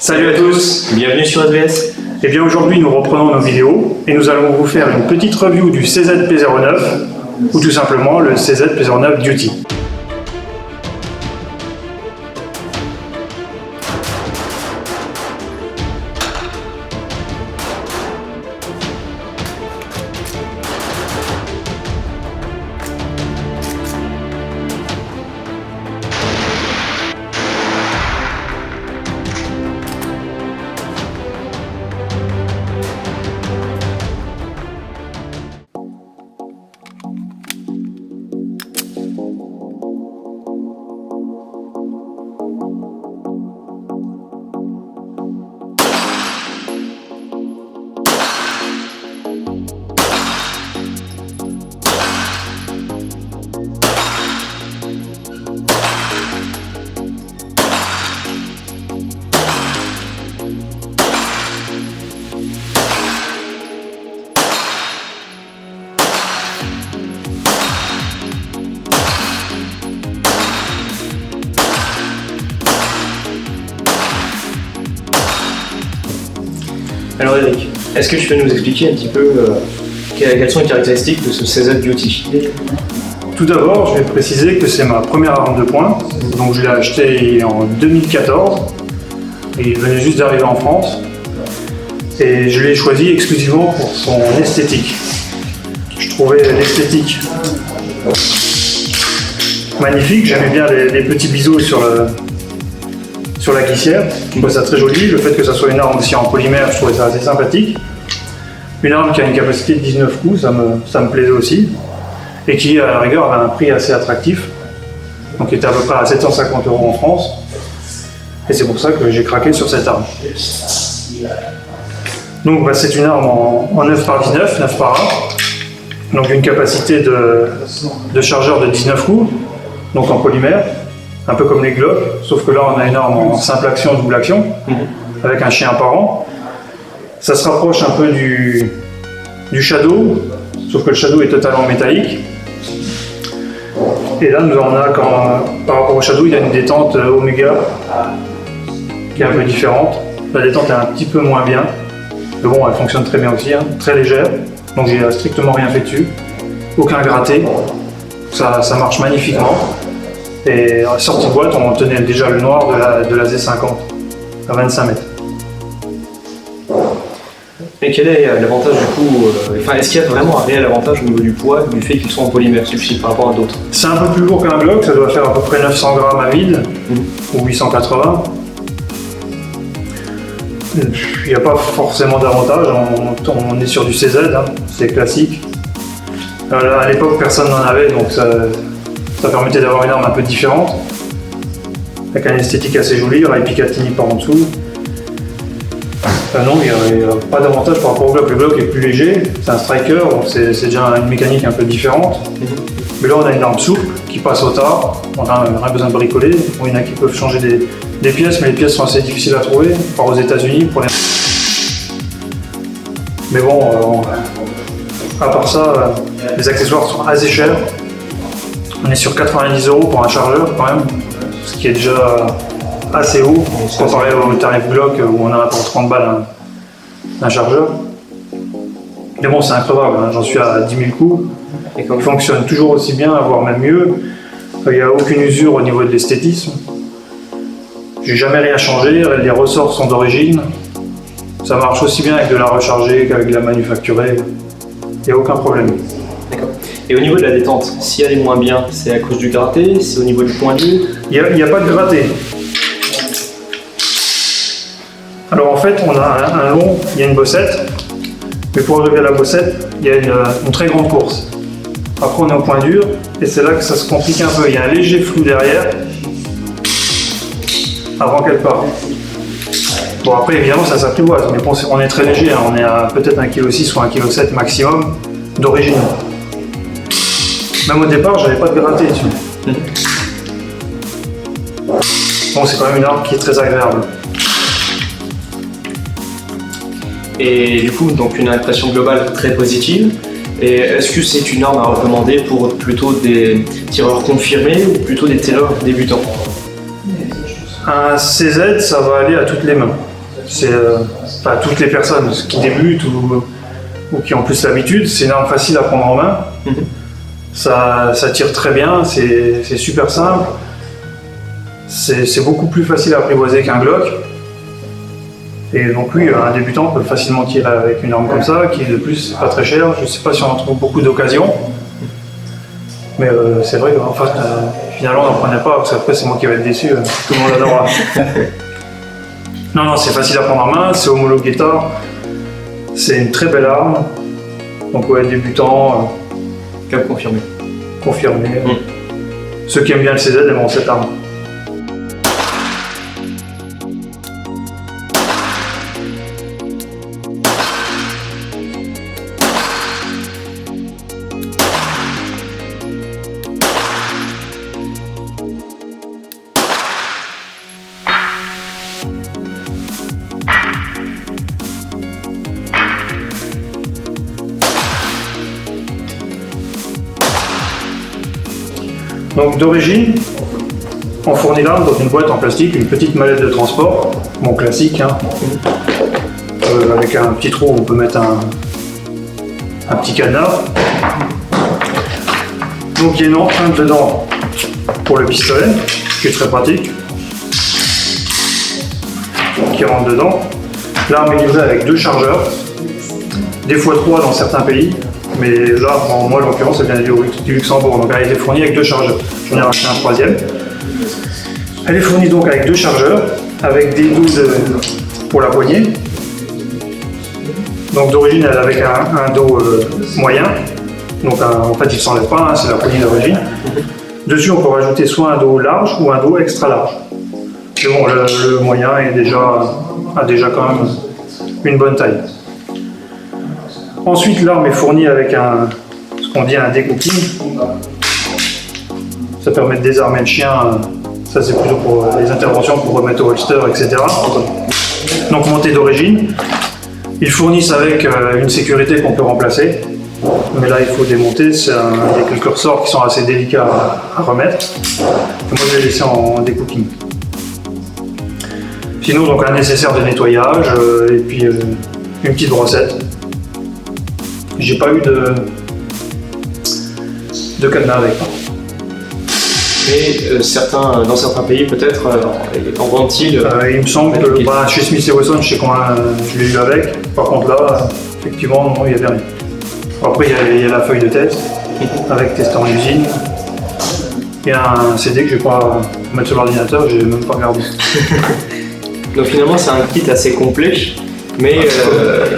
Salut à tous, bienvenue sur SBS. Et bien aujourd'hui nous reprenons nos vidéos et nous allons vous faire une petite review du CZ P09 ou tout simplement le CZ P09 Duty. Alors Eric, est-ce que tu peux nous expliquer un petit peu quelles sont les caractéristiques de ce CZ Duty? Tout d'abord, je vais préciser que c'est ma première arme de poing, donc je l'ai acheté en 2014 et il venait juste d'arriver en France et je l'ai choisi exclusivement pour son esthétique. Je trouvais l'esthétique magnifique, j'aimais bien les petits biseaux sur la glissière, je trouvais ça très joli. Le fait que ça soit une arme aussi en polymère, je trouvais ça assez sympathique. Une arme qui a une capacité de 19 coups, ça me plaisait aussi. Et qui, à la rigueur, avait un prix assez attractif. Donc il était à peu près à 750 € en France. Et c'est pour ça que j'ai craqué sur cette arme. Donc c'est une arme en 9 par 19, 9 par 1. Donc une capacité de chargeur de 19 coups, donc en polymère. Un peu comme les Glock, sauf que là on a une arme en simple action, double action, avec un chien apparent. Ça se rapproche un peu du Shadow, sauf que le Shadow est totalement métallique. Et là nous on a, par rapport au Shadow, il y a une détente Omega qui est un peu différente. La détente est un petit peu moins bien, mais bon elle fonctionne très bien aussi, hein, très légère. Donc j'ai strictement rien fait dessus, aucun gratté, ça marche magnifiquement. Et à la sortie de boîte, on tenait déjà le noir de la Z50 à 25 mètres. Et quel est l'avantage du coup est-ce qu'il y a vraiment un réel avantage au niveau du poids du fait qu'ils sont en polymère subtil par rapport à d'autres? C'est un peu plus lourd qu'un Glock, ça doit faire à peu près 900 grammes à vide, ou 880. Il n'y a pas forcément d'avantage, on est sur du CZ, hein, c'est classique. À l'époque, personne n'en avait, donc ça permettait d'avoir une arme un peu différente, avec une esthétique assez jolie, rail Picatinny par en dessous. Non, il n'y a pas d'avantage par rapport au Glock. Le Glock est plus léger, c'est un striker, donc c'est déjà une mécanique un peu différente. Mais là on a une arme souple qui passe au tard, on n'a rien besoin de bricoler. Bon, il y en a qui peuvent changer des pièces, mais les pièces sont assez difficiles à trouver, par aux États-Unis. Mais bon, à part ça, les accessoires sont assez chers. On est sur 90 € pour un chargeur quand même, ce qui est déjà assez haut comparé au tarif Glock où on a pour 30 balles un chargeur. Mais bon, c'est incroyable, hein, j'en suis à 10 000 coups. Il fonctionne toujours aussi bien, voire même mieux. Il n'y a aucune usure au niveau de l'esthétisme. J'ai jamais rien changé, les ressorts sont d'origine. Ça marche aussi bien avec de la rechargée qu'avec de la manufacturée. Il n'y a aucun problème. D'accord. Et au niveau de la détente, si elle est moins bien, c'est à cause du gratté, c'est au niveau du point de vue? Il n'y a pas de gratté. Alors en fait, on a un long, il y a une bossette, mais pour arriver à la bossette, il y a une très grande course. Après on est au point dur, et c'est là que ça se complique un peu. Il y a un léger flou derrière, avant qu'elle parte. Bon après évidemment ça s'apprivoise, mais bon, on est très léger, hein. On est à peut-être 1,6 kg ou 1,7 kg maximum d'origine. Même au départ, j'avais pas de gratté dessus. Bon, c'est quand même une arme qui est très agréable. Et du coup, donc une impression globale très positive. Et est-ce que c'est une arme à recommander pour plutôt des tireurs confirmés ou plutôt des tireurs débutants? Un CZ, ça va aller à toutes les mains. C'est pas toutes les personnes qui débutent ou qui ont plus l'habitude, c'est une arme facile à prendre en main. Ça tire très bien, c'est super simple. C'est beaucoup plus facile à apprivoiser qu'un Glock. Et donc oui, un débutant peut facilement tirer avec une arme comme ça, qui de plus pas très chère. Je ne sais pas si on en trouve beaucoup d'occasions. Mais c'est vrai qu'en fait, finalement on n'en prenait pas, parce qu'après c'est moi qui vais être déçu, tout le monde adorera. Non, c'est facile à prendre en main, c'est homologué tard. C'est une très belle arme. Donc ouais, débutant. Cap confirmé. Confirmé. Ceux qui aiment bien le CZ aimeront cette arme. Donc d'origine, on fournit l'arme dans une boîte en plastique, une petite mallette de transport, bon classique, hein, avec un petit trou où on peut mettre un petit cadenas. Donc il y a une empreinte dedans pour le pistolet, qui est très pratique, qui rentre dedans. L'arme est livrée avec 2 chargeurs, des fois 3 dans certains pays. Mais là, moi, en l'occurrence, elle vient du Luxembourg, donc elle a été fournie avec 2 chargeurs. J'en ai racheté un 3e. Elle est fournie donc avec 2 chargeurs, avec des 12 pour la poignée. Donc d'origine, elle est avec un dos moyen. Donc en fait, il ne s'enlève pas, hein, c'est la poignée d'origine. Dessus, on peut rajouter soit un dos large ou un dos extra large. Mais bon, le moyen a déjà quand même une bonne taille. Ensuite, l'arme est fournie avec ce qu'on dit un décooking. Ça permet de désarmer le chien. Ça, c'est plutôt pour les interventions, pour remettre au holster, etc. Donc, montée d'origine. Ils fournissent avec une sécurité qu'on peut remplacer. Mais là, il faut démonter. Il y a quelques ressorts qui sont assez délicats à remettre. Et moi, je l'ai laissé en décooking. Sinon, donc, un nécessaire de nettoyage et puis une petite brossette. J'ai pas eu de cadenas avec. Mais dans certains pays, peut-être, en vendent-ils il me semble que chez Smith & Wesson, je sais je l'ai eu avec. Par contre là, effectivement, non, il n'y avait rien. Après, il y a la feuille de test, avec testé en usine. Il y a un CD que je ne vais pas mettre sur l'ordinateur, je n'ai même pas regardé. Donc finalement, c'est un kit assez complet. Mais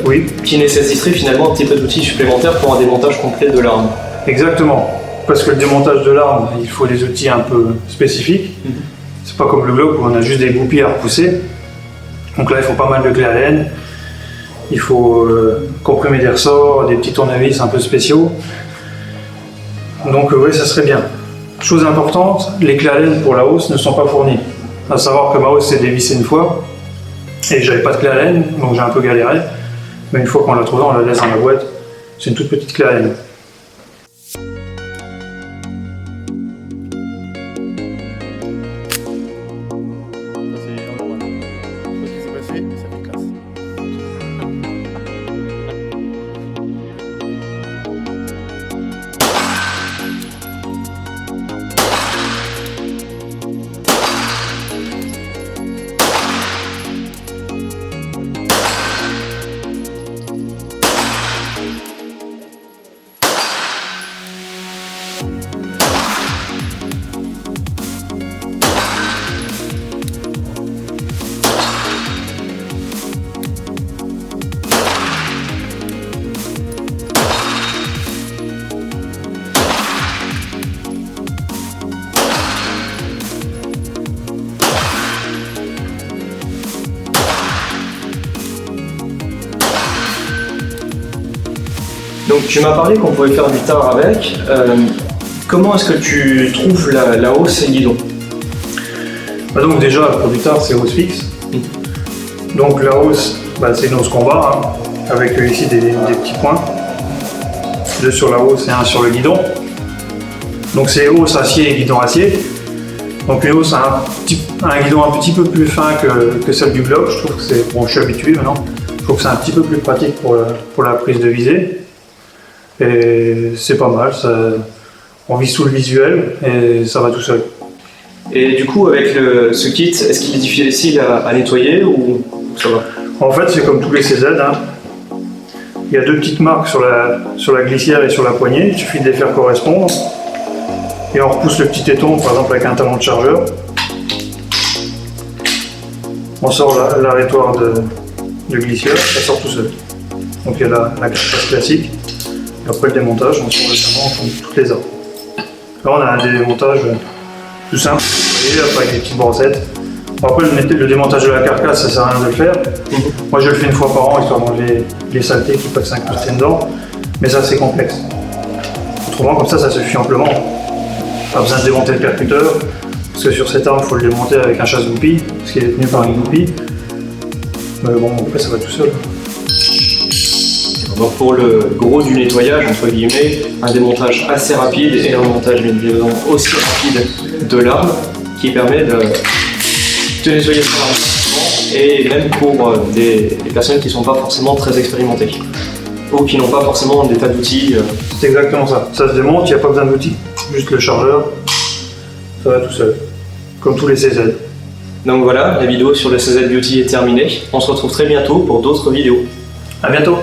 oui. Qui nécessiterait finalement un petit peu d'outils supplémentaires pour un démontage complet de l'arme. Exactement, parce que le démontage de l'arme, il faut des outils un peu spécifiques. C'est pas comme le Glock où on a juste des goupilles à repousser. Donc là, il faut pas mal de clés à laine. Il faut comprimer des ressorts, des petits tournevis un peu spéciaux. Donc oui, ça serait bien. Chose importante, les clés à laine pour la hausse ne sont pas fournies. À savoir que ma hausse s'est dévissée une fois. Et j'avais pas de clé à laine, donc j'ai un peu galéré. Mais une fois qu'on l'a trouvée, on la laisse dans la boîte. C'est une toute petite clé à laine. Donc tu m'as parlé qu'on pouvait faire du tard avec. Comment est-ce que tu trouves la hausse et le guidon? Donc déjà, pour du tard, c'est hausse fixe. Donc la hausse, c'est une hausse combat, hein, avec ici des petits points. 2 sur la hausse et 1 sur le guidon. Donc c'est hausse acier et guidon acier. Donc l'Uno c'est un guidon un petit peu plus fin que celle du Glock. Je trouve que c'est, bon je suis habitué maintenant, je trouve que c'est un petit peu plus pratique pour la prise de visée. Et c'est pas mal, on vise sous le visuel et ça va tout seul. Et du coup, avec ce kit, est-ce qu'il est difficile à nettoyer ou ça va? En fait, c'est comme tous les CZ. Hein. Il y a deux petites marques sur la glissière et sur la poignée. Il suffit de les faire correspondre. Et on repousse le petit téton, par exemple avec un talon de chargeur. On sort l'arrêtoire de glissière, ça sort tout seul. Donc il y a la carapace classique. Et après le démontage, on sort le diamant comme toutes les armes. Là, on a un démontage tout simple, après avec des petites brossettes. Après, le démontage de la carcasse, ça sert à rien de le faire. Moi, je le fais une fois par an, histoire d'enlever les saletés qui peuvent s'incruster dedans. Mais ça, c'est complexe. Autrement, comme ça se suffit amplement. Pas besoin de démonter le percuteur, parce que sur cette arme, il faut le démonter avec un chasse-goupille, parce qu'il est tenu par une goupille. Mais bon, après, ça va tout seul. Donc pour le gros du nettoyage, entre guillemets, un démontage assez rapide et un montage bien évidemment aussi rapide de l'arme qui permet de nettoyer ça rapidement, et même pour des personnes qui ne sont pas forcément très expérimentées ou qui n'ont pas forcément des tas d'outils. C'est exactement ça. Ça se démonte, il n'y a pas besoin d'outils, juste le chargeur, ça va tout seul, comme tous les CZ. Donc voilà, la vidéo sur le CZ Beauty est terminée. On se retrouve très bientôt pour d'autres vidéos. À bientôt.